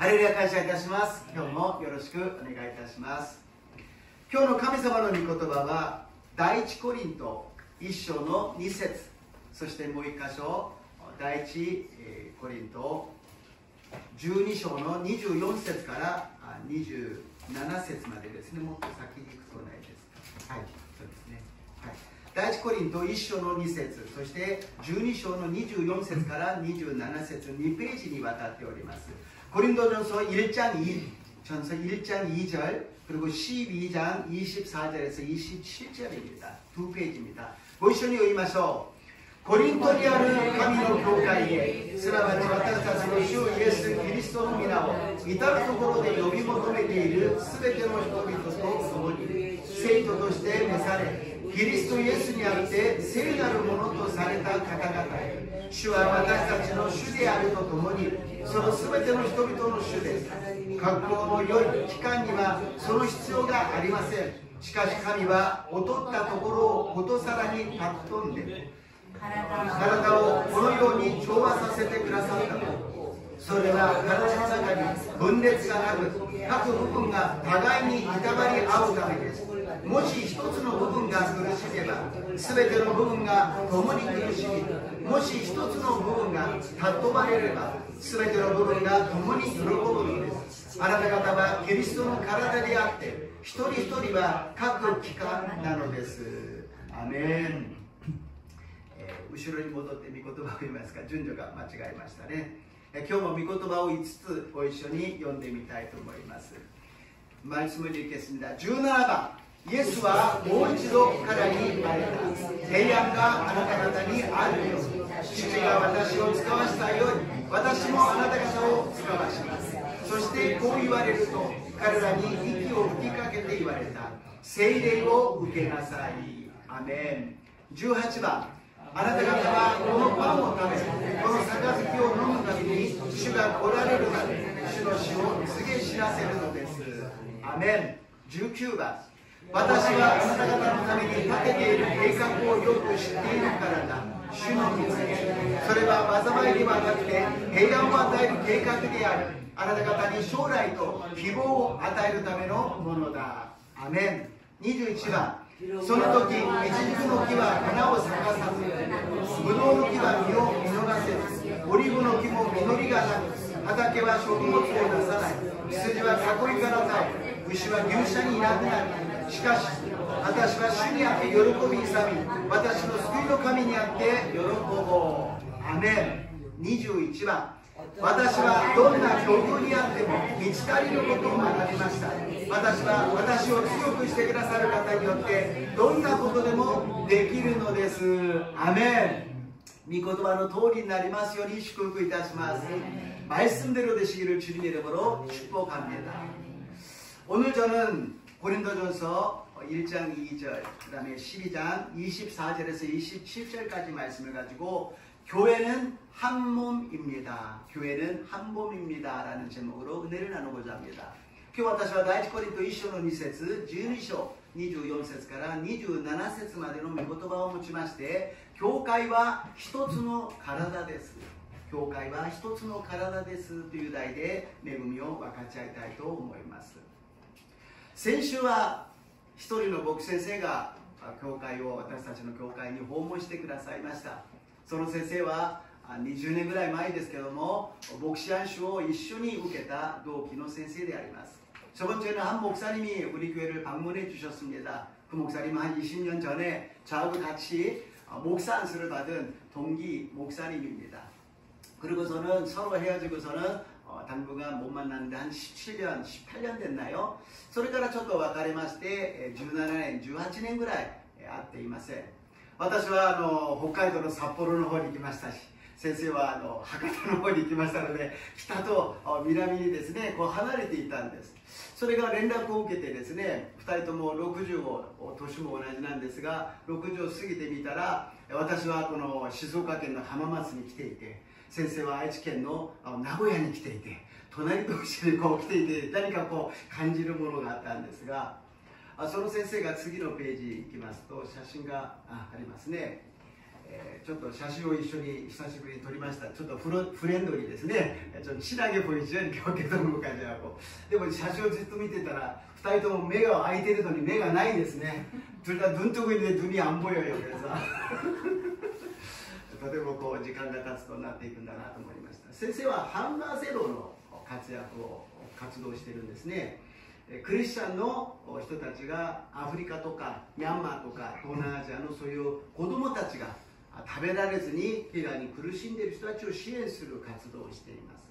ハレルヤ、感謝いたします。今日もよろしくお願いいたします。今日の神様の御言葉は第一コリント1章の2節、そしてもう1箇所第一コリント12章の24節から27節までですね。もっと先に行くとないですか。はい、そうですね。はい、第一コリント1章の2節、そして12章の24節から27節、2ページにわたっております。고린도전서 1장 2절 그리고 12장 24절에서 27절입니다. 두 페이지입니다. 고이션이 의마서 고린도리아는神の教会へすなわち私たちの主イエス・キリストの皆を至るところで呼び求めているすべての人々と共に聖徒として召されキリストイエスにあって聖なるものとされた方々へ主は私たちの主であるとともにそのすべての人々の主です。格好の良い期間にはその必要がありません。しかし神は劣ったところをことさらに尊んで体をこのように調和させてくださったと。それは体の中に分裂がなく各部分が互いにいたわり合うためです。もし一つの部分が苦しめば全ての部分が共に苦しみ、もし一つの部分が尊ばれれば全ての部分が共に喜ぶのです。あなた方はキリストの体であって一人一人は各機関なのです。アメン。後ろに戻って御言葉を読みますか。順序が間違えましたね。今日も御言葉を5つご一緒に読んでみたいと思います。말씀을 읽겠습니다. 17번イエスはもう一度彼に言われた。平安があなた方にあるように父が私を使わしたように私もあなた方を使わします。そしてこう言われると彼らに息を吹きかけて言われた。聖霊を受けなさい。アメン。18番あなた方はこのパンを食べこの杯を飲むたびに主が来られるまで主の死を告げ知らせるのです。アメン。19番私はあなた方のために立てている計画をよく知っているからだ。主の御告げそれは災いではなくて平安を与える計画である。あなた方に将来と希望を与えるためのものだ。アメン。21番その時イチジクの木は花を咲かさずブドウの木は実を実らせずオリーブの木も実りがなく畑は食物を出さない羊は囲いから絶え牛は牛舎にいなくなる。しかし私は主にあって喜び勇み私の救いの神にあって喜ぼう。アメン。21番私はどんな境遇にあっても満ち足りることを学びました。私は私を強くしてくださる方によってどんなことでもできるのです。アメン。御言葉の通りになりますように祝福いたします。말씀대로 되시기를 주님 이름으로 축복합니다. 오늘 저는 고린도전서 1장 2절 그 다음에 12장 24절에서 27절까지 말씀을 가지고 교회는 한 몸입니다. 교회는 한 몸입니다. 라는 제목으로 은혜를 나누고자 합니다. 今日私は第一コリント1章の2節12章24節から27節までの御言葉を持ちまして教会は一つの体です教会は一つの体ですという題で恵みを分かち合いたいと思います。先週は一人の牧師先生が教会を私たちの教会に訪問してくださいました。その先生は20年ぐらい前ですけども牧師安守を一緒に受けた同期の先生であります。 저번 주에는 한 목사님이 우리 교회를 방문해 주셨습니다. 그 목사님은 한 20년 전에 저하고 같이 목사 안수를 받은 동기 목사님입니다. 그리고서는 서로 헤어지고서는 당분간 못 만났는데 한 17년, 18년 됐나요? それからちょっと別れまして17年、18年ぐらい会っていません。私は北海道の札幌の方に行きましたし先生は博多の方に行きましたので北と南にですねこう離れていたんです。それが連絡を受けてですね2人とも60を年も同じなんですが60を過ぎてみたら私はこの静岡県の浜松に来ていて先生は愛知県の名古屋に来ていて隣同士にこう来ていて何かこう感じるものがあったんですがその先生が次のページ行きますと写真がありますね。ちょっと写真を一緒に久しぶりに撮りました。ちょっとフレンドリーですね。ちょっと친하게 보이죠? 이렇게 어깨동무까지 하고. でも写真をずっと見てたら2人とも目が開いてるのに目がないんですね。둘 다 눈 뜨고 있는데 눈이 안 보여요. 그래서 とてもこう時間が経つとなっていくんだなと思いました。先生はハンガーゼロの活動してるんですね。クリスチャンの人たちがアフリカとかミャンマーとか東南アジアのそういう子供たちが食べられずに飢餓に苦しんでいる人たちを支援する活動をしています。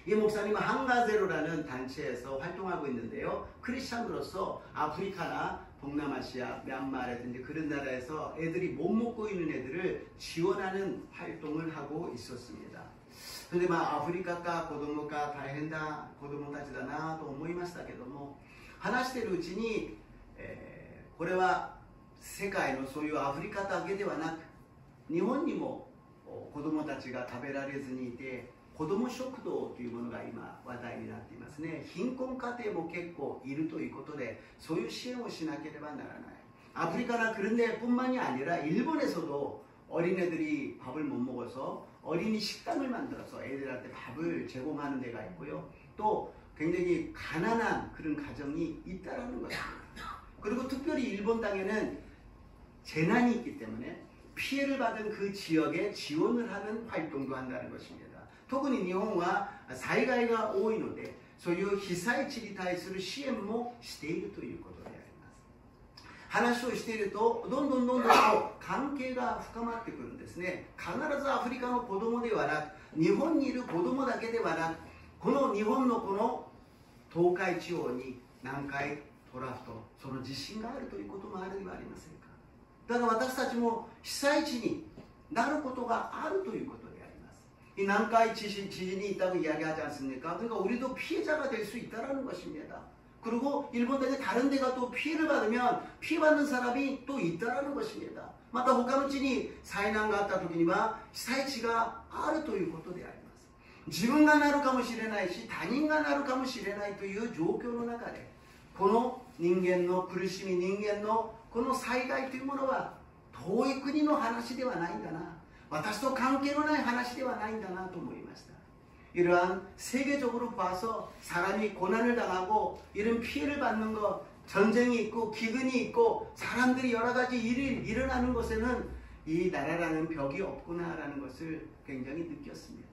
이 목사님은 한가제로라는 단체에서 활동하고 있는데요. 크리스찬으로서 아프리카나 동남아시아, 미얀마라든지 그런 나라에서 애들이 못 먹고 있는 애들을 지원하는 활동을 하고 있었습니다. 근데 막 아프리카か子供が大変だ子供たちだなと思いましたけども、話しているうちに、これは世界のそういうアフリカだけではなく日本にも子供たちが食べられずにいて、子ども食堂というものが今話題になっていますね。貧困家庭も結構いるということで、そういう支援をしなければならない。 아프리카나 그런 데뿐만이 아니라 일본에서도 어린애들이 밥을 못 먹어서 어린이 식당을 만들어서 애들한테 밥을 제공하는 데가 있고요. 또 굉장히 가난한 그런 가정이 있다라는 것입니다. 그리고 특별히 일본 땅에는 재난이 있기 때문에 피해를 받은 그 지역에 지원을 하는 활동도 한다는 것입니다. 特に日本は災害が多いので、そういう被災地に対する支援もしているということであります。話をしているとどんどん関係が深まってくるんですね。必ずアフリカの子供ではなく、日本にいる子供だけではなく、この日本のこの東海地方に南海トラフとその地震があるということもあるではありませんか。だから私たちも被災地になることがあるということであります。이南海 지진이 있다고 이야기하지 않습니까? 그러니까 우리도 피해자가 될 수 있다는 것입니다. 그리고 일본 땅에 다른 데가 또 피해를 받으면 피해받는 사람이 또 있다는 것입니다. また他の地に災難があった時には被災地があるということであります。自分がなるかもしれないし、他人がなるかもしれないという状況の中で、この人間の苦しみ、人間のこの災害というものは遠い国の話ではないんだな、私と関係のない話ではないんだなと思いました。 이러한 세계적으로 봐서 사람이 고난을 당하고 이런 피해를 받는 것, 전쟁이 있고 기근이 있고 사람들이 여러 가지 일이 일어나는 것에는 이 나라라는 벽이 없구나라는 것을 굉장히 느꼈습니다.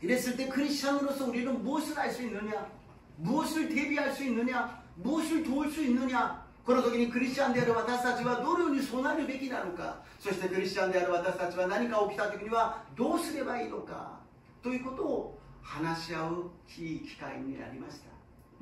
이랬을 때 크리스찬으로서 우리는 무엇을 할 수 있느냐, 무엇을 대비할 수 있느냐, 무엇을 도울 수 있느냐. この時にクリスチャンである私たちはどのように備えるべきなのか、そしてクリスチャンである私たちは何か起きた時にはどうすればいいのかということを話し合ういい機会になりました。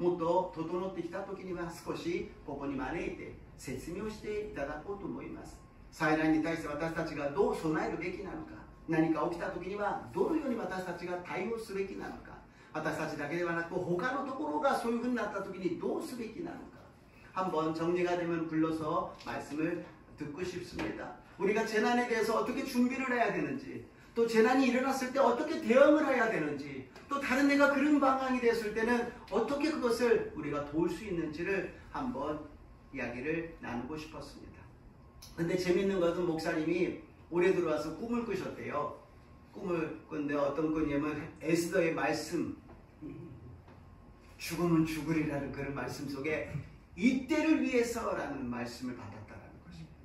もっと整ってきた時には少しここに招いて説明をしていただこうと思います。災難に対して私たちがどう備えるべきなのか、何か起きた時にはどのように私たちが対応すべきなのか、私たちだけではなく他のところがそういうふうになった時にどうすべきなのか、 한번 정리가 되면 불러서 말씀을 듣고 싶습니다. 우리가 재난에 대해서 어떻게 준비를 해야 되는지, 또 재난이 일어났을 때 어떻게 대응을 해야 되는지, 또 다른 데가 그런 방향이 됐을 때는 어떻게 그것을 우리가 도울 수 있는지를 한번 이야기를 나누고 싶었습니다. 근데 재밌는 것은 목사님이 올해 들어와서 꿈을 꾸셨대요. 꿈을 꾼데 어떤 꿈이냐면 에스더의 말씀, 죽으면 죽으리라는 그런 말씀 속에 이때를 위해서라는 말씀을 받았다는 것입니다.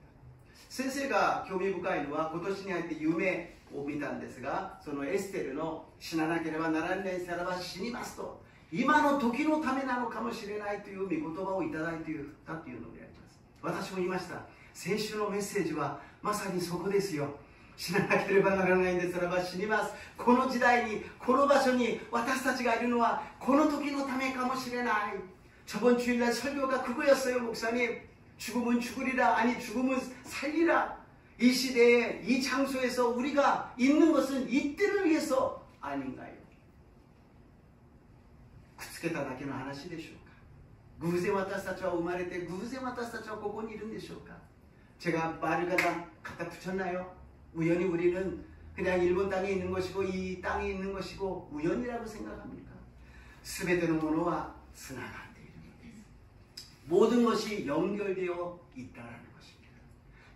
先生が興味深いのは今年に入って夢を見たんですが、そのエステルの死ななければならないならば死にますと、今の時のためなのかもしれないという御言葉をいただいていたというのであります。私も言いました。先週のメッセージはまさにそこですよ。死ななければならないんですならば死にます。この時代にこの場所に私たちがいるのはこの時のためかもしれない。 저번 주일날 설교가 그거였어요. 목사님, 죽으면 죽으리라, 아니 죽으면 살리라. 이 시대에 이 장소에서 우리가 있는 것은 이때를 위해서 아닌가요? くっつけただけの話でしょうか。偶然私たちは生まれて偶然私たちはここにいるんでしょうか。 제가 말을 갖다 붙였나요? 우연히 우리는 그냥 일본 땅에 있는 것이고 이 땅에 있는 것이고 우연이라고 생각합니까? 全てのものはつながる。 모든 것이 연결되어 있다는 것입니다.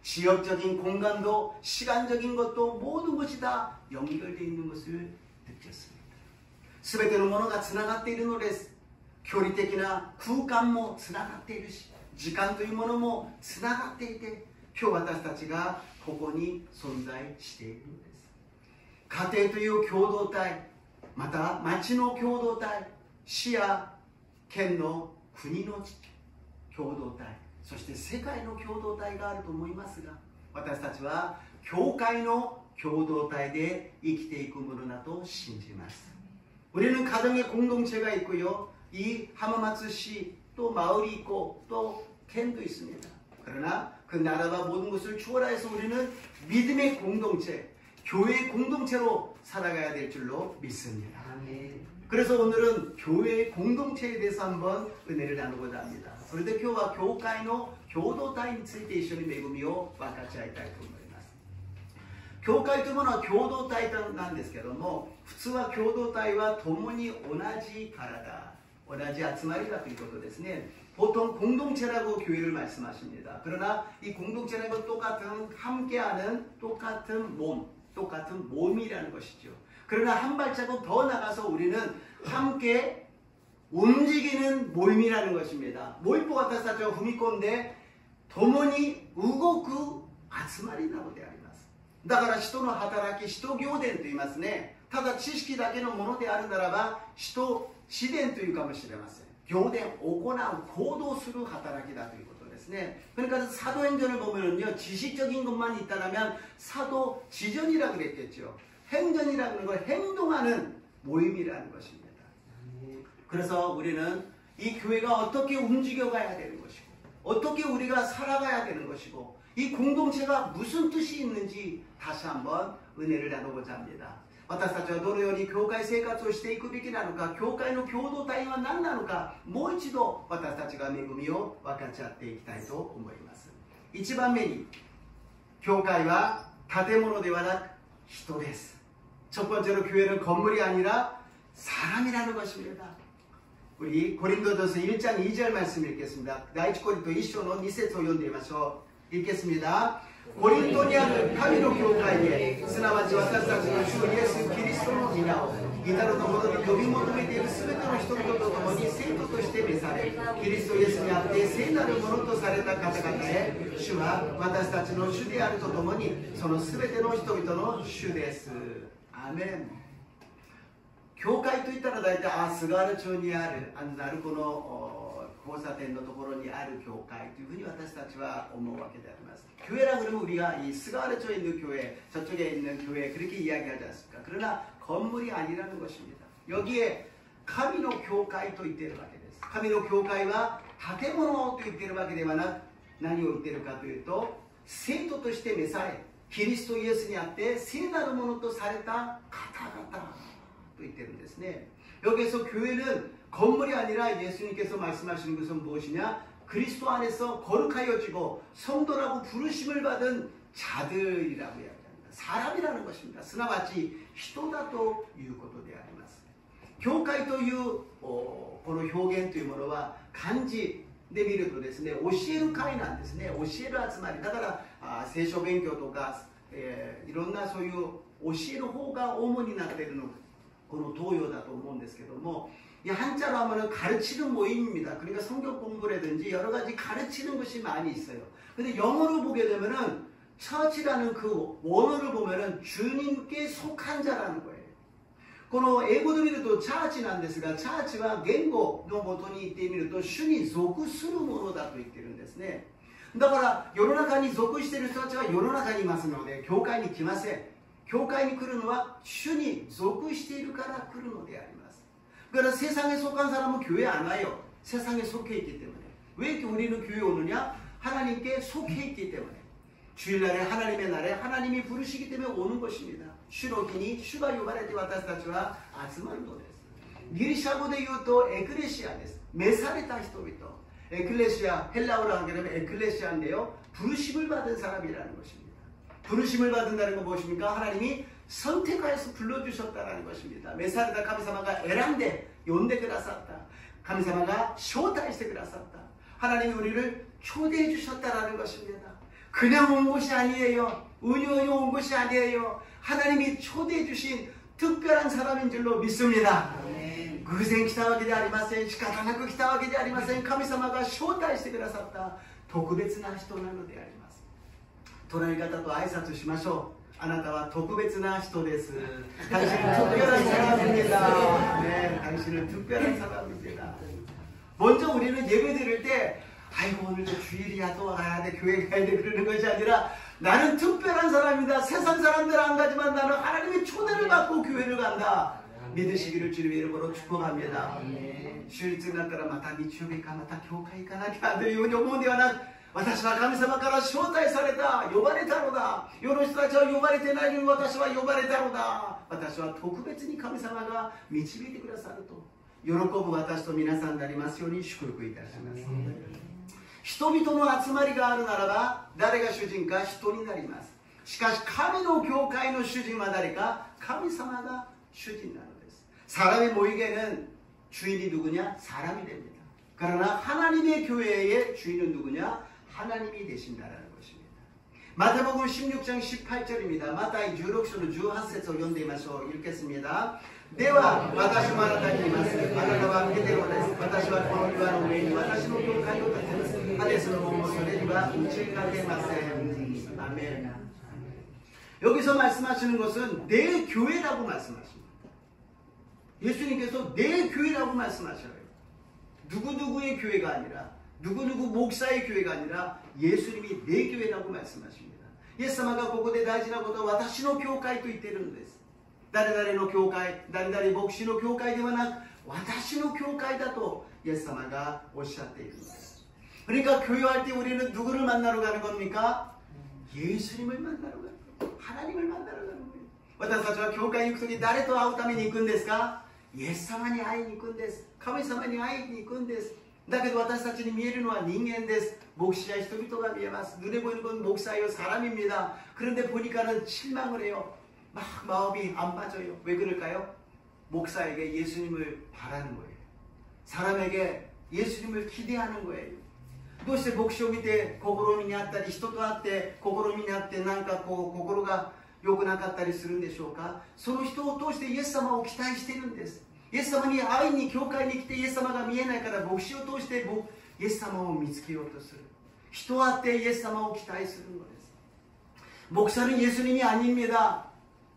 지역적인 공간도 시간적인 것도 모든 것이 다 연결되어 있는 것을 느꼈습니다. 全てのものがつながっているのです。距離的な空間もつながっているし、時間というものもつながっていて、今日私たちがここに存在しているのです。家庭という共同体、また町の共同体、市や県の国の共同体、そして世界の共同体があると思いますが、私たちは教会の共同体で生きていくものだと信じます。 우리는 가정의 공동체가 있고요. 이 하마마츠시 또 마을이 있고 또 캔도 있습니다. 그러나 그 나라가 모든 것을 추월해서 우리는 믿음의 공동체, 교회의 공동체로 살아가야 될 줄로 믿습니다. 그래서 오늘은 교회의 공동체에 대해서 한번 은혜를 나누고자 합니다. 그런데 今日は教会の共同体について一緒に恵みを分かち合いたいと思います。教会というものは共同体なんですけども、普通は共同体は共に同じ体、同じ集まりだということですね。 보통 공동체라고 교회를 말씀하십니다. 그러나 이 공동체라는 건 똑같은 함께하는 똑같은 몸, 똑같은 몸이라는 것이죠. 그러나 한 발자국 더 나가서 우리는 함께 움직이는 모임이라는 것입니다. もう一歩私たちは踏み込んで共に動く集まりなのであります。だから使徒の働き、使徒行伝と言いますね。ただ知識だけのものであるならば使徒使伝というかもしれません。 교된, 行う, 고도する 働きだということですね. 그러니까 사도행전을 보면요, 지식적인 것만 있다면 사도지전이라고 그랬겠죠. 행전이라는 건 행동하는 모임이라는 것입니다. 그래서 우리는 이 교회가 어떻게 움직여가야 되는 것이고, 어떻게 우리가 살아가야 되는 것이고, 이 공동체가 무슨 뜻이 있는지 다시 한번 은혜를 나누고자 합니다. 私たちはどのように教会生活をしていくべきなのか、教会の共同体は何なのか、もう一度私たちが恵みを分かち合っていきたいと思います。1番目に、教会は建物ではなく人です。첫 번째로 교회는 건물이 아니라 사람이라는 것입니다. 우리 고린도전서 1장 2절 말씀 읽겠습니다.第一コリント1章の2節を読んでみましょう。읽겠습니다. コリントにある神の教会へ、すなわち私たちの主イエス・キリストの皆を至るところに呼び求めているすべての人々と共に聖徒として召され、キリストイエスにあって聖なるものとされた方々へ、主は私たちの主であるとともにそのすべての人々の主です。アーメン。教会といったら大体菅原町にあるこの交差点のところにある教会というふうに私たちは思うわけであります. 교회라 그러면 우리가 이 스가르초에 있는 교회, 저쪽에 있는 교회 그렇게 이야기하지 않습니까? 그러나 건물이 아니라는 것입니다. 여기에 카미노 교회と言っているわけです. 카미노 교회와 建物と言っているわけではなく、何を言っているかというと、聖徒として召され、キリストイエスにあって聖なるものとされた方々と言っているんですね. 여기서 교회는 건물이 아니라 예수님께서 말씀하시는 것은 무엇이냐? 그리스도 안에서 거룩하여지고 성도라고 부르심을 받은 자들이라고 이야기합니다. 사람이라는 것입니다. すなわち人だということであります。教会というこの表現というものは漢字で見るとですね、教える会なんですね。教える集まりだから聖書勉強とか、いろんなそういう教える方が主になっているのこの東洋だと思うんですけども、이 한자로 하면은 가르치는 모임입니다. 그러니까 성경 공부라든지 여러 가지 가르치는 것이 많이 있어요. 근데 영어로 보게 되면은 처치라는 그 원어를 보면은 주님께 속한 자라는 거예요. この英語で見るとチャーチなんですが、チャーチは言語の元に言ってみると主に属するものだと言ってるんですね。だから世の中に属している人たちは世の中にいますので教会に来ません。教会に来るのは主に属しているから来るのであります。 그러나 세상에 속한 사람은 교회 안 와요. 세상에 속해 있기 때문에. 왜 우리는 교회 오느냐? 하나님께 속해 있기 때문에. 주일날에 하나님의 날에 하나님이 부르시기 때문에 오는 것입니다. 주로기니 주가 요발에 왔다 스타치와 아스마는 거です. 기리샤語で言うと 에클레시아です. 메사레타 히토비토. 에클레시아, 헬라어로 하면 에클레시아인데요. 부르심을 받은 사람이라는 것입니다. 부르심을 받는다는 건 무엇입니까? 하나님이 선택하여서 불러주셨다는 것입니다. 메사르다 카미사마가 에란데 요데 그라샀다. 카미사마가 쇼타이세 그라샀다. 하나님이 우리를 초대해 주셨다라는 것입니다. 그냥 온 것이 아니에요. 은유은유 온 것이 아니에요. 하나님이 초대해 주신 특별한 사람인 줄로 믿습니다. 偶然来たわけではありません。仕方なく来たわけではありません。神様が招待してくださった特別な人なのであります。隣り方と挨拶しましょう。あなたは特別な人です。당신은특별한사람입니다。 먼저 우리는 예배 드릴 때 아이고 오늘도 주일이야 또 가야 돼 교회 가야 돼 그러는 것이 아니라 나는 특별한 사람이다. 세상 사람들 안 가지만 나는 하나님의 초대를 받고 교회를 간다. 믿으시기를 주님의 이름으로 축복합니다. 주일 지날 때라また日曜日かまた教会行かなきゃというふうに思うのではなく私は神様から招待された呼ばれたのだ。世の人たちは呼ばれてないのに私は呼ばれたのだ。私は特別に神様が導いてくださると喜ぶ私と皆さんになりますように祝福いたします。人々の集まりがあるならば誰が主人か人になります。しかし神の教会の主人は誰か神様が主人なのです。 사람이 모이게는 주인이 누구냐? 사람이 됩니다. 그러나 하나님의 교회의 주인은 누구냐? 하나님이 되신다라는 것입니다. 마태복음 16장 18절입니다. 마타이 16章の18節を読んでみましょう。 읽겠습니다. では私もあなたに言います。あなたはペテロです。私はこの岩の上に私の教会を建てます。ハデスの門もそれには打ち掛けません。아멘. 여기서 말씀하시는 것은 내 교회라고 말씀하십니다. 예수님께서 내 교회라고 말씀하셔요. 누구누구의 교회가 아니라 누구누구 목사의 교회가 아니라 예수님이 내 교회라고 말씀하십니다. イエス様がここで大事なことは私の教会と言っているんです。誰々の教会、誰々牧師の教会ではなく私の教会だとイエス様がおっしゃっているんです。 그러니까 교회할 때 우리는 누구를 만나러 가는 겁니까? 예수님을 만나러 가는 거예요. 하나님을 만나러 가는 거예요. 私たちは教会に行くとき誰と会うために行くんですか? イエス様に会いに行くんです。神様に会いに行くんです。だけど私たちに見えるのは人間です。牧師や人々が見えます。 눈에 보이는 건 목사예요. 사람입니다. 그런데 보니까는 실망을 해요. 막 마음이 안 맞아요. 왜 그럴까요? 목사에게 예수님을 바라는 거예요. 사람에게 예수님을 기대하는 거예요. どうして牧師を見て心にあったり人と会って心にあってなんかこう心が良くなかったりするんでしょうか。その人を通してイエス様を期待しているんです。イエス様に会いに教会に来てイエス様が見えないから牧師を通してイエス様を見つけようとする。人を会ってイエス様を期待するのです。 목사는 예수님이 아닙니다.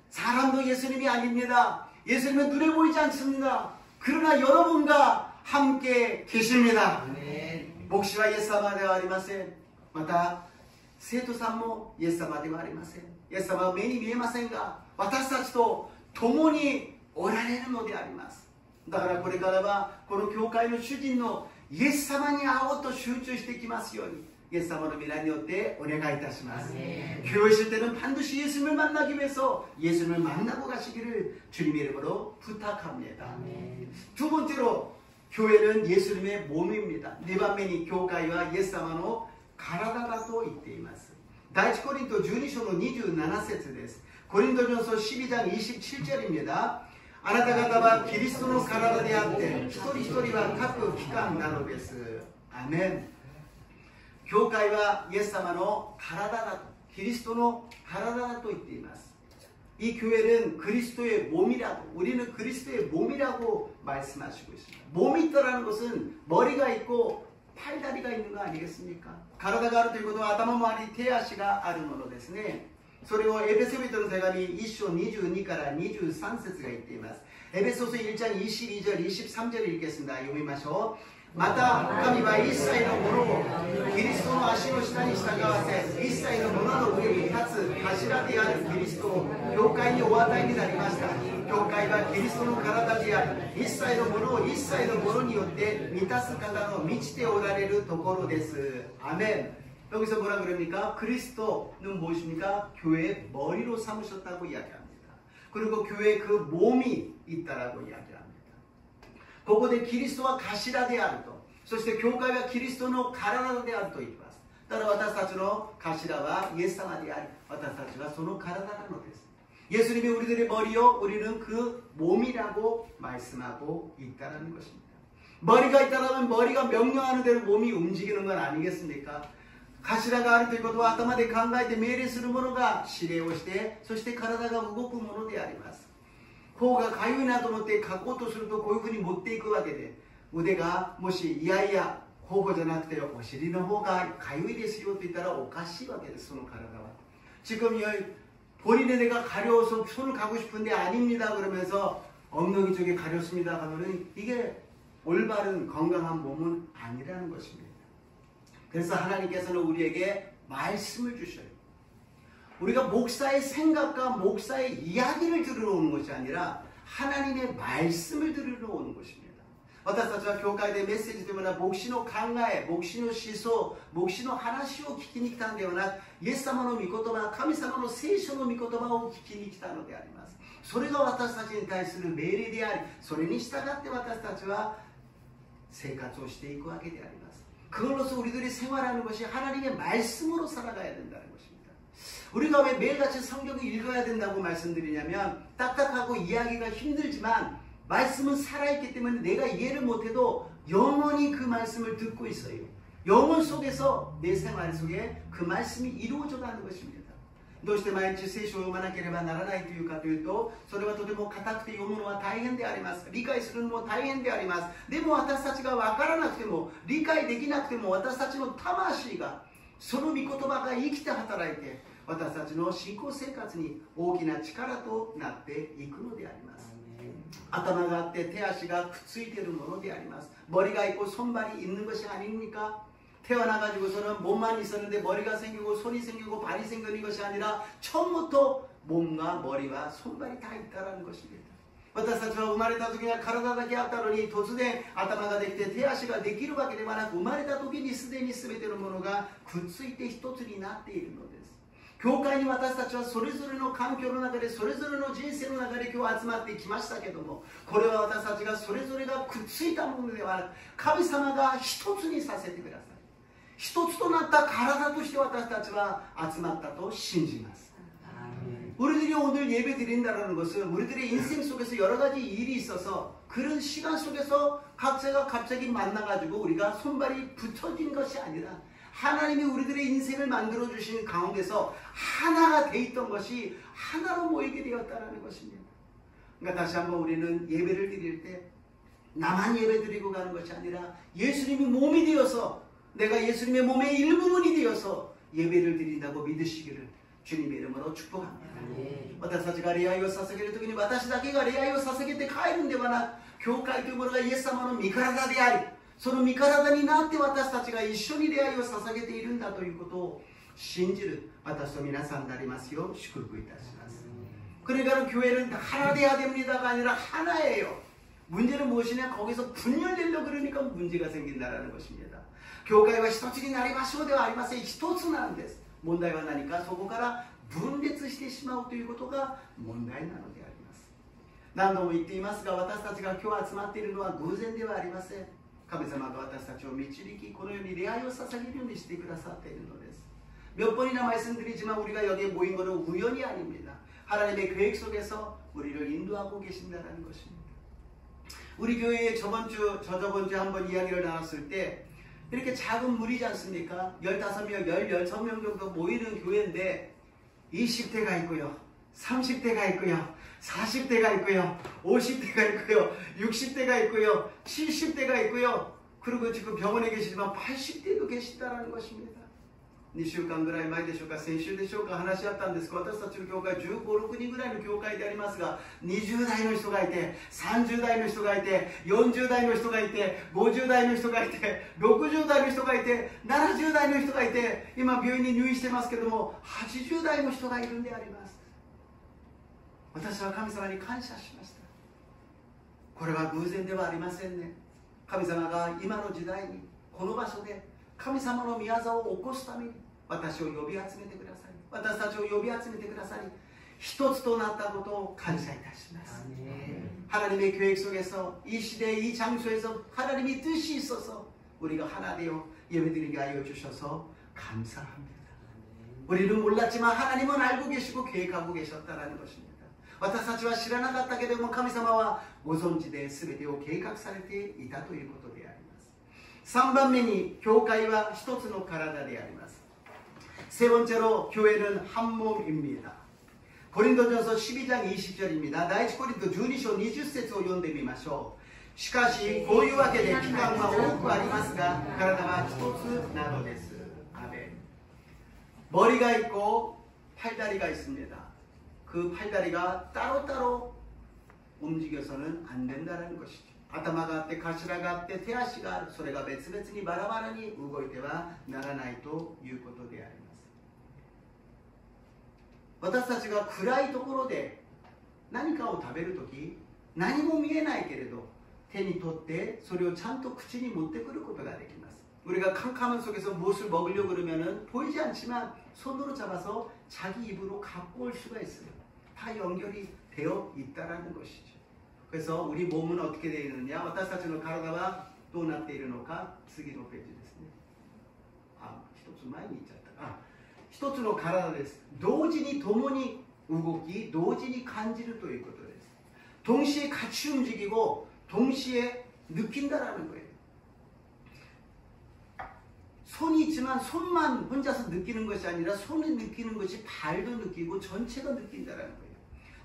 사람도 예수님이 아닙니다. 예수님은 눈에 보이지 않습니다. 그러나 여러분과 함께 계십니다. 목시와 예수様ではありません。また生徒さんもイエス様ではありません。イエス様は目に見えませんが私たちと共におられるのであります。だからこれからはこの教会の主人のイエス様に会おうと集中していきますように 예수님의 미란 요때 오래가 있다시마스. 교회 오실 때는 반드시 예수님을 만나기 위해서 예수님을 만나고 가시기를 주님의 이름으로 부탁합니다. 두 번째로 교회는 예수님의 몸입니다. 네 반면이 교회와 예수님의 가라다라도 이때이마스. 第一コリント12章の27節です。コリント전서 12장 27절입니다. あなた方はキリストの体であって一人一人は各機関なのです。アメン。 教会はイエス様の体だと、キリストの体だと言っています。이 교회는 그리스도의 몸이라고, 우리는 그리스도의 몸이라고 말씀하시고 있습니다. 몸이 있다라는 것은 머리가 있고 팔다리가 있는 거 아니겠습니까? 가라다가あるということは頭もあり手足があるものですね。それをエペソビトの手紙1章22から23節が言っています。エペソス 1장 22절 23절 읽겠습니다. 読みましょう。 また神は一切のものをキリストの足の下に従わせ一切のものの上に立つ頭であるキリストを教会にお与えになりました。教会はキリストの体であり一切のものを一切のものによって満たす方の満ちておられるところです。アメン。 여기서 뭐라 그럽니까? 그리스도는 무엇입니까? 교회의 머리로 삼으셨다고 이야기합니다. 그리고 교회에 그 몸이 있다라고 이야기합니다. ここでキリストは頭であると、そして教会はキリストの体であると言います。だから私たちの頭はイエス様であり、私たちはその体なのです。 예수님이 우리들의 머리요, 우리는 그 몸이라고 말씀하고 있다는 것입니다. 머리가 있다면 머리가 명령하는 대로 몸이 움직이는 건 아니겠습니까? 頭があるということは頭で考えて命令するものが指令をして、そして体が動くものであります。頬がかゆいなと思って書こうとするとこういうふうに持っていくわけで、腕がもしいやいや頬じゃなくてお尻の方がかゆいですよと言ったらおかしいわけです。その体は지금 본인의 내가 가려워서 손을 가고 싶은데 아닙니다 그러면서 엉덩이 쪽에 가렸습니다 하면은 이게 올바른 건강한 몸은 아니라는 것입니다. 그래서 하나님께서는 우리에게 말씀을 주셔요. 우리가 목사의 생각과 목사의 이야기를 들으러 오는 것이 아니라 하나님의 말씀을 들으러 오는 것입니다. 私たちは教会でメッセージというものは牧師の考え、牧師の思想、牧師の話を聞きに来たのではなく、イエス様の御言葉、神様の聖書の御言葉を聞きに来たのであります。それが私たちに対する命令であり、それに従って私たちは生活をしていくわけであります。 그걸로서 우리들이 생활하는 것이 하나님의 말씀으로 살아가야 된다는 것입니다. 우리가 왜 매일같이 성경을 읽어야 된다고 말씀드리냐면 딱딱하고 이해하기가 힘들지만 말씀은 살아있기 때문에 내가 이해를 못해도 영원히 그 말씀을 듣고 있어요. 영혼 속에서 내 생활 속에 그 말씀이 이루어져 가는 것입니다. どうして毎日聖書を読まなければならないというかというと、それはとても硬くて読むのは大変であります。理解するのも大変であります。でも私たちが分からなくても、理解できなくても、私たちの魂がその御言葉が生きて働いて、私たちの信仰生活に大きな力となっていくのであります。 頭があって手足がくっついているものであります。 머리가 있고 손발이 있는 것이 아닙니까? 태어나가지고서는 몸만 있었는데 머리가 생기고 손이 생기고 발이 생기는 것이 아니라 처음부터 몸과 머리와 손발이 다 있다는 것입니다. 私たちは生まれた時には体だけあったのに突然頭ができて手足ができるわけではなく、生まれた時にすでに全てのものがくっついて一つになっているのです。 教会に私たちはそれぞれの環境の中でそれぞれの人生の中で今日集まってきましたけども、これは私たちがそれぞれがくっついたものではなく、神様が一つにさせてください。一つとなった体として私たちは集まったと信じます。 우리들이 오늘 예배 드린다는 것은 우리들의 인생 속에서 여러 가지 일이 있어서 그런 시간 속에서 각자가 갑자기 만나가지고 우리가 손발이 붙어진 것이 아니라 하나님이 우리들의 인생을 만들어 주신 가운데서 하나가 돼 있던 것이 하나로 모이게 되었다는 것입니다. 그러니까 다시 한번 우리는 예배를 드릴 때 나만 예배 드리고 가는 것이 아니라 예수님이 몸이 되어서 내가 예수님의 몸의 일부분이 되어서 예배를 드린다고 믿으시기를 주님의 이름으로 축복합니다. 私たちが礼拝を捧げるときに私だけが礼拝を捧げて帰るんではなく、教会というものがイエス様の御体であり、その御体になって私たちが一緒に礼拝を捧げているんだということを信じる私と皆さんになりますよう祝福いたします。 그러니까 교회는 하나 돼야 됩니다가 아니라 하나예요. 문제는 무엇이냐? 거기서 분열되려고 그러니까 문제가 생긴다는 것입니다. 교회와 一つになりましょうではありません。一つなんです。問題は何か、そこから分裂してしまうということが問題なのであります。何度も言っていますが、私たちが今日集まっているのは偶然ではありません。神様が私たちを導き、このように礼拝を捧げるようにしてくださっているのです。몇 번이나 말씀드리지만 우리가 여기에 모인 것은 우연이 아닙니다. 하나님의 계획 속에서 우리를 인도하고 계신다는 것입니다. 우리 교회에 저저번 주 한번 이야기를 나눴을 때 이렇게 작은 무리지 않습니까? 15명, 16명 정도 모이는 교회인데 20대가 있고요, 30대가 있고요, 40대가 있고요, 50대가 있고요, 60대가 있고요, 70대가 있고요, 그리고 지금 병원에 계시지만 80대도 계시다라는 것입니다. 2週間ぐらい前でしょうか、先週でしょうか、話し合ったんですが、私たちの教会15、6人ぐらいの教会でありますが、20代の人がいて、30代の人がいて、40代の人がいて、50代の人がいて、60代の人がいて、70代の人がいて、今病院に入院してますけども、80代の人がいるんであります。私は神様に感謝しました。これは偶然ではありませんね。神様が今の時代にこの場所で神様の御業を起こすために私を呼び集めてくださり、私たちを呼び集めてくださり、一つとなったことを感謝いたします。 하나님의 계획 속에서 이 시대에 이 장소에서 하나님이 뜻이 있어서 우리가 하나 되어 예배드리게 하여 주셔서 감사합니다. 우리는 몰랐지만 하나님은 알고 계시고 계획하고 계셨다는 것입니다. 私たちは知らなかったけれども神様はご存知で全てを計画されていたということであります。3番目に教会は一つの体であります。세 번째로 교회는 한 몸입니다. 고린도전서 12장 20절입니다. 第一コリント12章20節を読んでみましょう。しかしこういうわけで期間は多くありますが体は一つなのです。アメン。 머리가 있고 팔다리가 있습니다. 그 팔다리가 따로따로 움직여서는 안 된다는 것이죠. 頭があって頭があって手足がある。それが別々にバラバラに動いてはならないということであります。私たちが暗いところで何かを食べるとき、何も見えないけれど手に取ってそれをちゃんと口に持ってくることができます。 우리가 캄캄한 속에서 무엇을 먹으려고 그러면은 보이지 않지만 손으로 잡아서 자기 입으로 갖고 올 수가 있어요. 다 연결이 되어 있다라는 것이죠. 그래서 우리 몸은 어떻게 되어 있느냐? 私たちの体はどうなっているのか次のページですね。一つ前に行っちゃった。一つの体です。同時に共に動き、同時に感じるということです。 동시에 같이 움직이고 동시에 느낀다라는 거예요. 손이 있지만 손만 혼자서 느끼는 것이 아니라 손이 느끼는 것이 발도 느끼고 전체가 느낀다라는 거예요.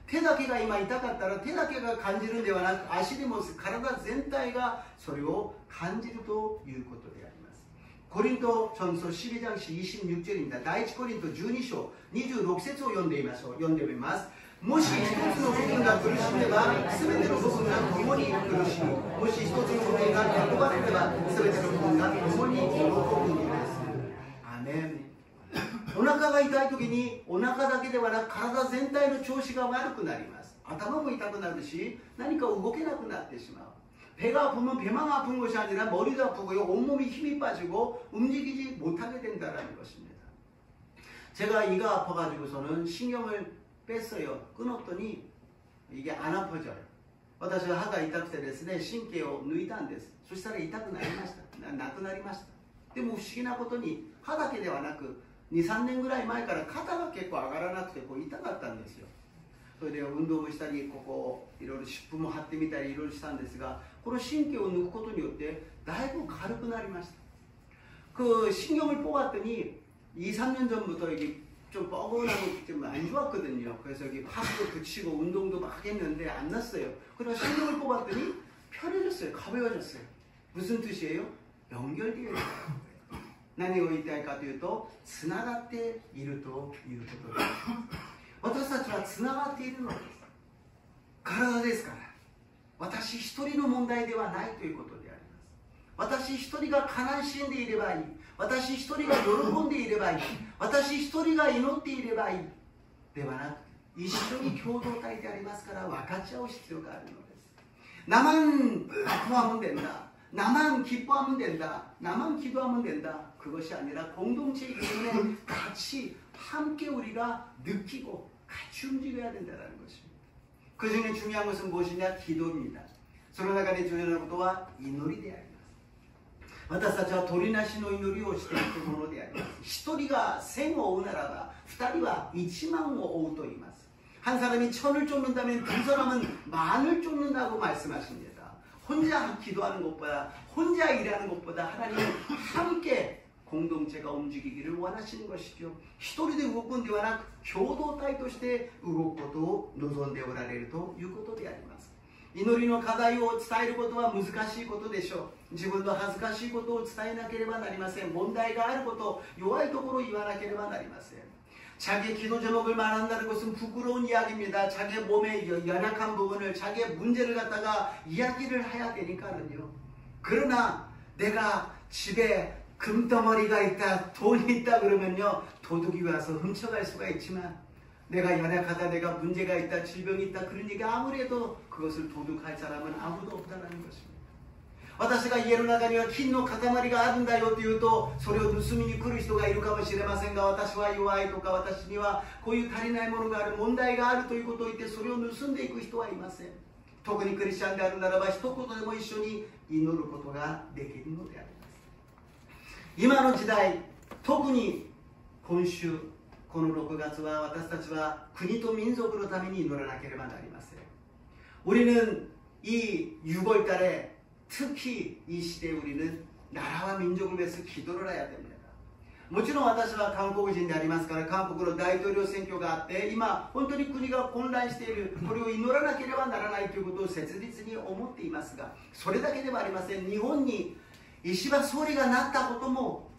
手だけが今痛かったら手だけが感じるんではなく足でも体全体がそれを感じるということであります。 고린도전서 12장 26절입니다. 第一コリント12章26節を読んでみましょう。読んでみます。 もし一つの部分が苦しめば全ての部分が共に苦しみ、もし一つの部分が喜ばれれば全ての部分が共に喜ぶのです。アメン。お腹が痛い時にお腹だけではなく体全体の調子が悪くなります。頭も痛くなるし何か動けなくなってしまう。 배가 아프면 배만 아픈 것이 아니라 머리도 아프고요, 온몸이 힘이 빠지고 움직이지 못하게 된다는 것입니다. 제가 이가 아파가지고서는 신경을 뺐어요. 끊었더니 이게 안 아파져요. 私は歯が痛くてですね、神経を抜いたんです。そしたら痛くなりました。なくなりました。でも不思議なことに歯だけではなく 2、3年ぐらい前から肩が結構上がらなくてこう痛かったんですよ。それで運動もしたり、ここいろいろ湿布も貼ってみたりいろいろしたんですが、この神経を抜くことによってだいぶ軽くなりました。 그 신경을 뽑았더니 2, 3년 전부터 이게 좀 뻐근하고 좀 안 좋았거든요. 그래서 여기 파도 붙이고 운동도 막 했는데 안 났어요. 그래서 신경을 뽑았더니 편해졌어요. 가벼워졌어요. 무슨 뜻이에요? 연결되어 있어요. 何を言いたいかというと、つながっているということです。私たちはつながっているのです。体ですから。私一人の問題ではないということであります。私一人が悲しんでいればいい。私一人が喜んでいればいい。私一人が祈っていればいい。ではなく、一緒に共同体でありますから分かち合う必要があるのです。 나만 아파하면 된다. 나만 기뻐하면 된다. 나만 기도하면 된다. 그것이 아니라 공동체이기 때문에 같이 함께 우리가 느끼고 같이 움직여야 된다는 것입니다. 그 중에 중요한 것은 무엇이냐? 기도입니다. その中で重要なことは祈りであります。私たちは鳥なしの祈りをしていくものであります。一人が千を追うならば、二人は一万を追うと言います。한 사람이 천을 쫓는다면 두 사람은 만을 쫓는다고 말씀하십니다. 혼자 기도하는 것보다, 혼자 일하는 것보다 하나님은 함께 공동체가 움직이기를 원하시는 것이죠. 一人で動くんではなく共同体として動くことを望んでおられるということであります。祈りの課題を伝えることは難しいことでしょう。自分の恥ずかしいことを伝えなければなりません。問題があること、弱いところを言わなければなりません。 자기의 기도 제목을 말한다는 것은 부끄러운 이야기입니다. 자기의 몸의 연약한 부분을, 자기의 문제를 갖다가 이야기를 해야 되니까는요. 그러나 내가 집에 금덩어리가 있다, 돈이 있다 그러면요, 도둑이 와서 훔쳐갈 수가 있지만 내가 연약하다, 내가 문제가 있다, 질병이 있다 그러니까 아무래도 그것을 도둑할 사람은 아무도 없다는 것입니다. 私が家の中には金の塊があるんだよというと、それを盗みに来る人がいるかもしれませんが、私は弱いとか、私にはこういう足りないものがある、問題があるということを言ってそれを盗んでいく人はいません。特にクリスチャンであるならば、一言でも一緒に祈ることができるのであります。今の時代、特に今週この6月は私たちは国と民族のために祈らなければなりません。 우리는 이 6월달에 특히 이 시대에 우리는 나라와 민족을 위해서 기도를 해야 됩니다. もちろん私は韓国人でありますから、韓国の大統領選挙があって、今本当に国が混乱している、これを祈らなければならないということを切実に思っていますが、それだけではありません。日本に石破総理がなったことも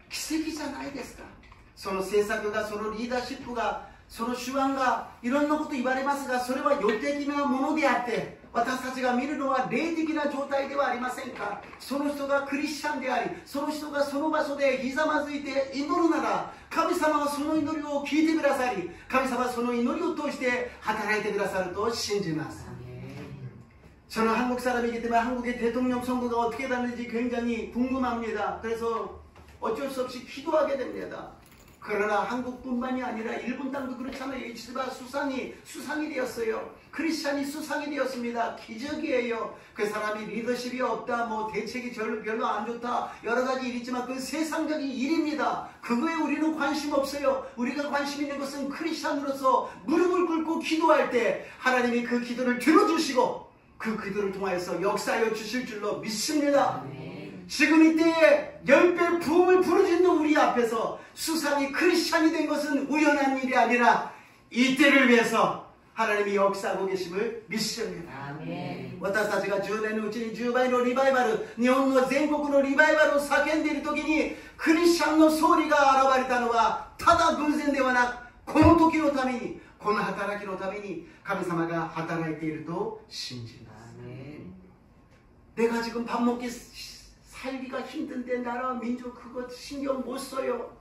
奇跡じゃないですか。その政策が、そのリーダーシップが、その手腕が、いろんなこと言われますが、それは予定的なものであって、私たちが見るのは霊的な状態ではありませんか。その人がクリスチャンであり、その人がその場所でひざまずいて祈るなら、神様はその祈りを聞いてくださり、神様はその祈りを通して働いてくださると信じます。저는 한국 사람이기 때문에 한국의 대통령 선거가 어떻게 되는지 굉장히 궁금합니다. 그래서 어쩔 수 없이 기도하게 됩니다. 그러나 한국뿐만이 아니라 일본 땅도 그렇잖아요. 이치바 수상이 되었어요. 크리스찬이 수상이 되었습니다. 기적이에요. 그 사람이 리더십이 없다, 뭐 대책이 별로 안 좋다, 여러 가지 일이 있지만 그 세상적인 일입니다. 그거에 우리는 관심 없어요. 우리가 관심 있는 것은 크리스찬으로서 무릎을 꿇고 기도할 때 하나님이 그 기도를 들어주시고 그 기도를 통하여서 역사하여 주실 줄로 믿습니다. 지금 이때에 10배 부흥을 부르짖는 우리 앞에서 수상이 크리스찬이 된 것은 우연한 일이 아니라 이때를 위해서 하나님이 역사하고 계심을 믿습니다. 私たちが10年のうちに10倍のリバイバル、日本の全国のリバイバルを叫んでいる時にクリスチャンの総理が現れたのはただ偶然ではなく、この時のために、この働きのために神様が働いていると信じます。 내가 지금 밥 먹기 살기가 힘든데 나라 민족 그거 신경 못 써요.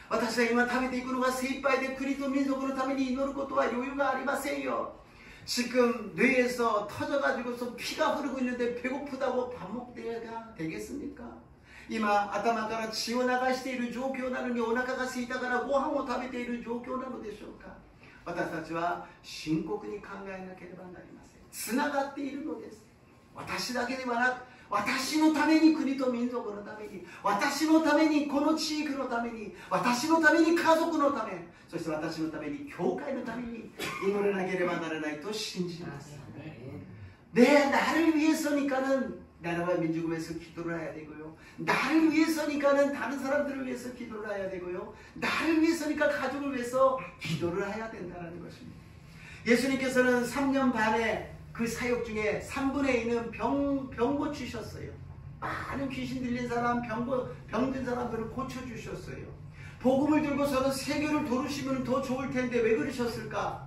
私は今食べていくのが精一杯で国と民族のために祈ることは余裕がありませんよ. 지금 뇌에서 터져가지고서 피가 흐르고 있는데 배고프다고 밥 먹대가 되겠습니까? 今頭から血を流している状況なのにお腹が空いたからご飯を食べている状況なのでしょうか。私たちは深刻に考えなければなりません。つながっているのです。私だけではなく、私のために国と民族のために、私のためにこの地域のために、私のために家族のため、そして私のために教会のために祈らなければならないと信じます。내 나를 위해서니까는 나라와 민족을 위해서 기도를 해야 되고요. 나를 위해서니까는 다른 사람들을 위해서 기도를 해야 되고요. 나를 위해서니까 가족을 위해서 기도를 해야 된다는 것입니다. 예수님께서는 3년 반에 그 사역 중에 3분의 2는 병 고치셨어요. 많은 귀신 들린 사람, 병든 사람들을 고쳐주셨어요. 복음을 들고서는 세계를 도르시면 더 좋을 텐데 왜 그러셨을까?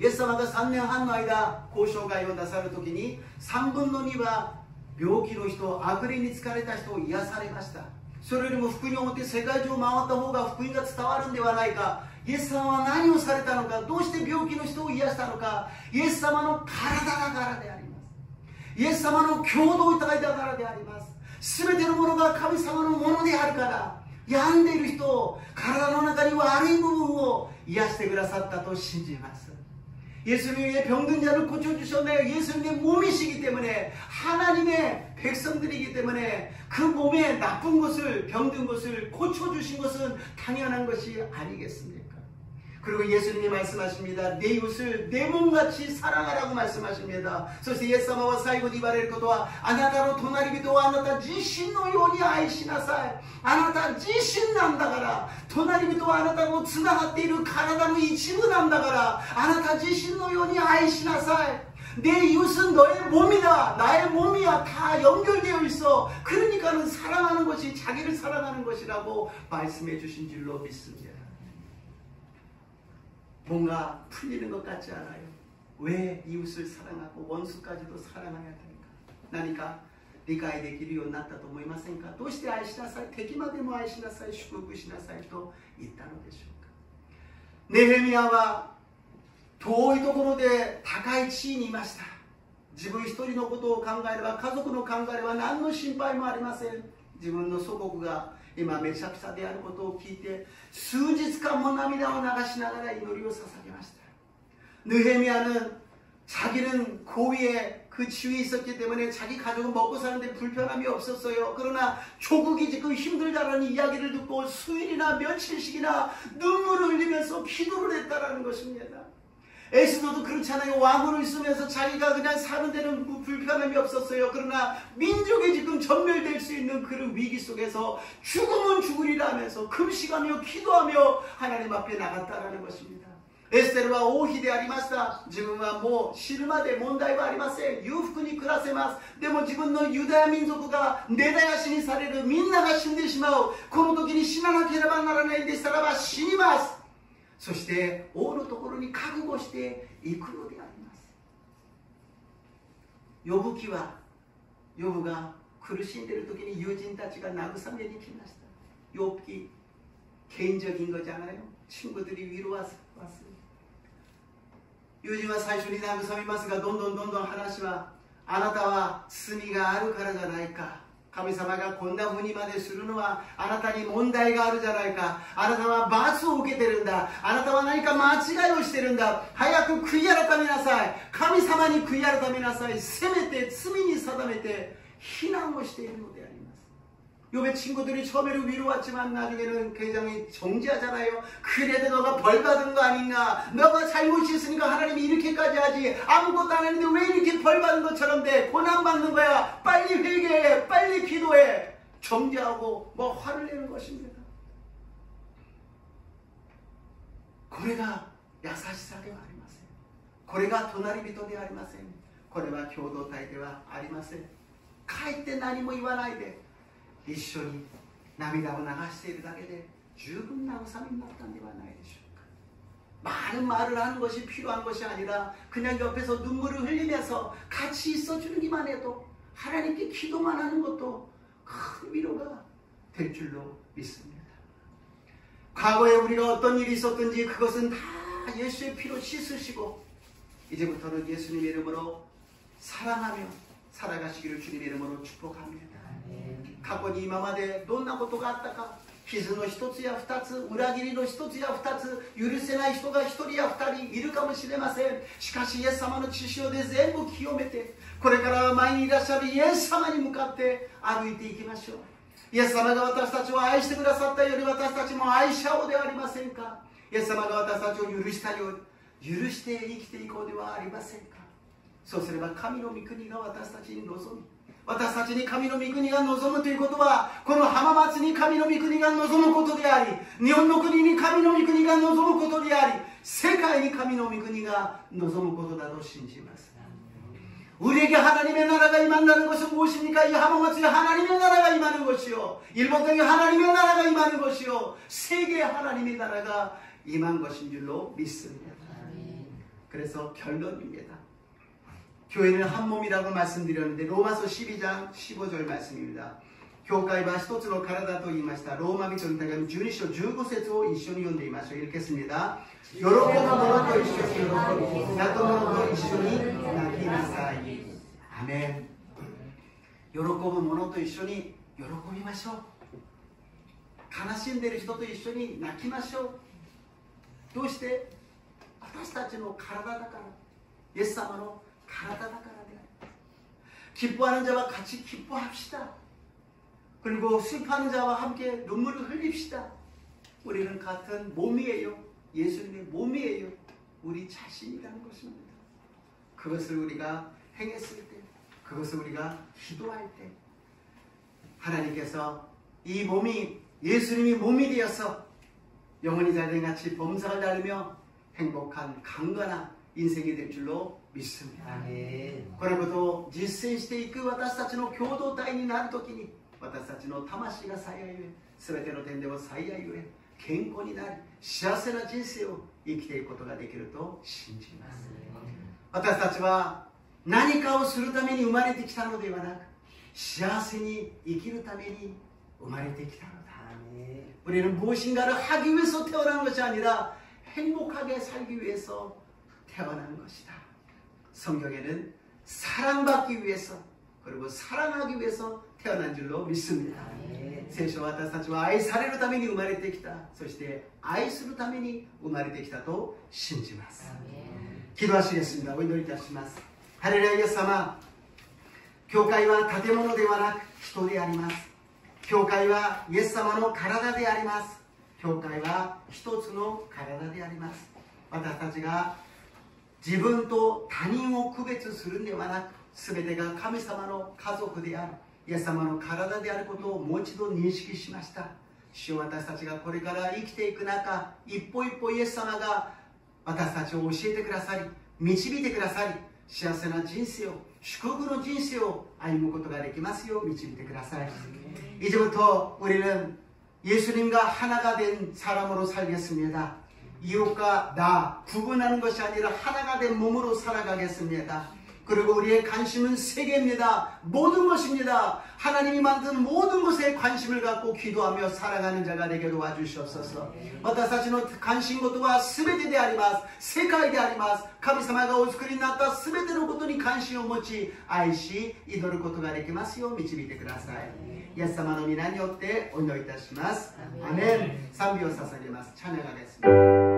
イエス様が3年半の間交渉会をなさるときに3分の2は病気の人、悪霊に疲れた人を癒されました。それよりも福音を持って世界中を回った方が福音が伝わるんではないか。イエス様は何をされたのか、どうして病気の人を癒したのか、イエス様の体だからであります。イエス様の共同体だからであります。すべてのものが神様のものであるから、病んでいる人を、体の中に悪い部分を癒してくださったと信じます。 예수님의 병든 자를 고쳐주셨네요. 예수님의 몸이시기 때문에, 하나님의 백성들이기 때문에 그 몸에 나쁜 것을, 병든 것을 고쳐주신 것은 당연한 것이 아니겠습니까? 그리고 예수님이 말씀하십니다. 내 이웃을 내 몸같이 사랑하라고 말씀하십니다. そしてイエス様は最後に言われることは、あなたの隣人をあなた自身のように愛しなさい。あなた自身なんだから。隣人はあなたのつながっている体の一部なんだから、あなた自身のように愛しなさい。내 이웃은 너의 몸이다. 나의 몸이야. 다 연결되어 있어. 그러니까는 사랑하는 것이 자기를 사랑하는 것이라고 말씀해 주신 줄로 믿습니다. 뭔가 풀리는 것 같지 않아요? 왜 이웃을 사랑하고 원수까지도 사랑해야 되는가?何か理解できるようになったと思いませんか？どうして愛しなさい、敵までも愛しなさい、祝福しなさいと言ったのでしょうか。ネヘミヤは遠いところで高い地位にいました。自分一人のことを考えれば、家族の考えれば何の心配もありません。自分の祖国が今めちゃくちゃであることを聞いて数日間も涙を流しながら祈りを捧げました。 느헤미야는 자기는 고위에 그 지위에 있었기 때문에 자기 가족은 먹고 사는데 불편함이 없었어요. 그러나 조국이 지금 힘들다라는 이야기를 듣고 수일이나 며칠씩이나 눈물을 흘리면서 기도를 했다라는 것입니다. 에스더도 그렇잖아요. 왕으로 있으면서 자기가 그냥 사는 데는 불편함이 없었어요. 그러나 민족이 지금 전멸될 수 있는 그런 위기 속에서 죽으면 죽으리라 하면서 금식하며 기도하며 하나님 앞에 나갔다라는 것입니다. エステルは王妃でありました。自分はもう死ぬまで問題はありません。裕福に暮らせます。でも自分のユダヤ民族が根絶やしにされる、みんなが死んでしまう。この時に死ななければならないんでしたらば死にます。そして王のところに覚悟していくのであります。ヨブ記はヨブが苦しんでいる時に友人たちが慰めに来ました。ヨブ記 개인적인 거잖아요. 친구들이 위로왔어요. 요즘은 사이쇼니 나그섬이마스가 돈돈 하나시와 아나타와 스미가 아루 가라잖아이까. 가미사마가 곤다 무니마데 수르노와 아나타니 몬다이가 아루잖아이까. 아나타와 마수 오게 되는다. 아나타와 나니까 마치가 요시되는다. 하야쿠 구이아라타미나사이. 가미사마니 구이아라타미나사이. 세메테 스미니 사다메테 희망을 시대는 노데 아니마스. 요배 친구들이 처음에는 위로왔지만 나중에는 굉장히 정지하잖아요. 그래도 너가 벌받은 거 아닌가? 너가 잘못이 있으니까 하나님이 이렇게까지 하지. 아무것도 안 했는데 왜 이렇게 벌받은 것처럼 돼? 고난받는 거야. 빨리 회개해. 빨리 기도해. 정지하고 뭐 화를 내는 것입니다. これが優しさではありません。これが隣人ではありません。これは共同体ではありません。帰って何も言わないで一緒に涙を流しているだけで十分な慰めになったんではないでしょうか。 많은 말을 하는 것이 필요한 것이 아니라 그냥 옆에서 눈물을 흘리면서 같이 있어주는 것만 해도 하나님께 기도만 하는 것도 큰 위로가 될 줄로 믿습니다. 과거에 우리가 어떤 일이 있었든지 그것은 다 예수의 피로 씻으시고 이제부터는 예수님의 이름으로 사랑하며 살아가시기를 주님의 이름으로 축복합니다. 過去に今までどんなことがあったか、傷の一つや二つ、裏切りの一つや二つ、許せない人が一人や二人いるかもしれません。しかしイエス様の血潮で全部清めて、これから前にいらっしゃるイエス様に向かって歩いていきましょう。イエス様が私たちを愛してくださったより私たちも愛し合おうではありませんか。イエス様が私たちを許したように許して生きていこうではありませんか。そうすれば神の御国が私たちに望み、私たちに神の御国が望むということは、この浜松に神の御国が望むことであり、日本の国に神の御国が望むことであり、世界に神の御国が望むことだと信じます。 우리에게 하나님의 나라가 임한다는 것은 무엇입니까? 이浜松에 하나님의 나라가 임하는 것이요, 일본 땅에 하나님의 나라가 임하는 것이요, 세계에 하나님의 나라가 임한 것인 줄로 믿습니다. 그래서 결론입니다. 교회는 한 몸이라고 말씀드렸는데 로마서 12장 15절 말씀입니다. 教会は一つの体と言いました。ローマ人の手紙12章15節を一緒に読んでみましょう。읽겠습니다. 喜ぶ者と一緒に喜び、泣く者と一緒に泣きなさい。アメン。喜ぶ者と一緒に喜びましょう。悲しんでいる人と一緒に泣きましょう。どうして？私たちの体だから。イエス様の体だからである。 기뻐하는 자와 같이 기뻐합시다. 그리고 슬퍼하는 자와 함께 눈물을 흘립시다. 우리는 같은 몸이에요. 예수님의 몸이에요. 우리 자신이라는 것입니다. 그것을 우리가 행했을 때, 그것을 우리가 기도할 때 하나님께서 이 몸이 예수님이 몸이 되어서 영원히 자들같이 범사를 나누며 행복한 강건한 인생이 될 줄로 믿습니다. このことを実践していく私たちの共同体になるときに私たちの魂が幸いゆえ、すべての点でも幸いゆえ、健康になり幸せな人生を生きていくことができると信じます。私たちは何かをするために生まれてきたのではなく、幸せに生きるために生まれてきたのだ。 우리는 무엇인가를 하기 위해서 태어난 것이 아니라 행복하게 살기 위해서 태어난 것이다. 성경에는 사랑받기 위해서 그리고 사랑하기 위해서 태어난 줄로 믿습니다. 聖書は私たちは愛されるために生まれてきた。そして愛するために生まれてきたと信じます。기도하시겠습니다。お祈りいたします。ハレルヤイエス様、教会は建物ではなく人であります。教会はイエス様の体であります。教会は一つの体であります。私たちが自分と他人を区別するんではなく、全てが神様の家族である、イエス様の体であることをもう一度認識しました。主よ、私たちがこれから生きていく中、一歩一歩イエス様が私たちを教えてくださり、導いてくださり、幸せな人生を、祝福の人生を歩むことができますよう導いてください. 이제부터 우리는 예수님과 하나가 된 사람으로 살겠습니다. 이웃과 나 구분하는 것이 아니라 하나가 된 몸으로 살아가겠습니다. 그리고 우리의 관심은 세계입니다. 모든 것입니다. 하나님이 만든 모든 것에 관심을 갖고 기도하며 살아가는 자가 되게 도와주시옵소서. 私たちの関心事は全てであります。世界であります。神様がお作りになった全てのことに関心を持ち、愛し、祈ることができますよう導いてください。イエス様の皆によってお祈りいたします。アメン。賛美を捧げます。찬양하겠습니다。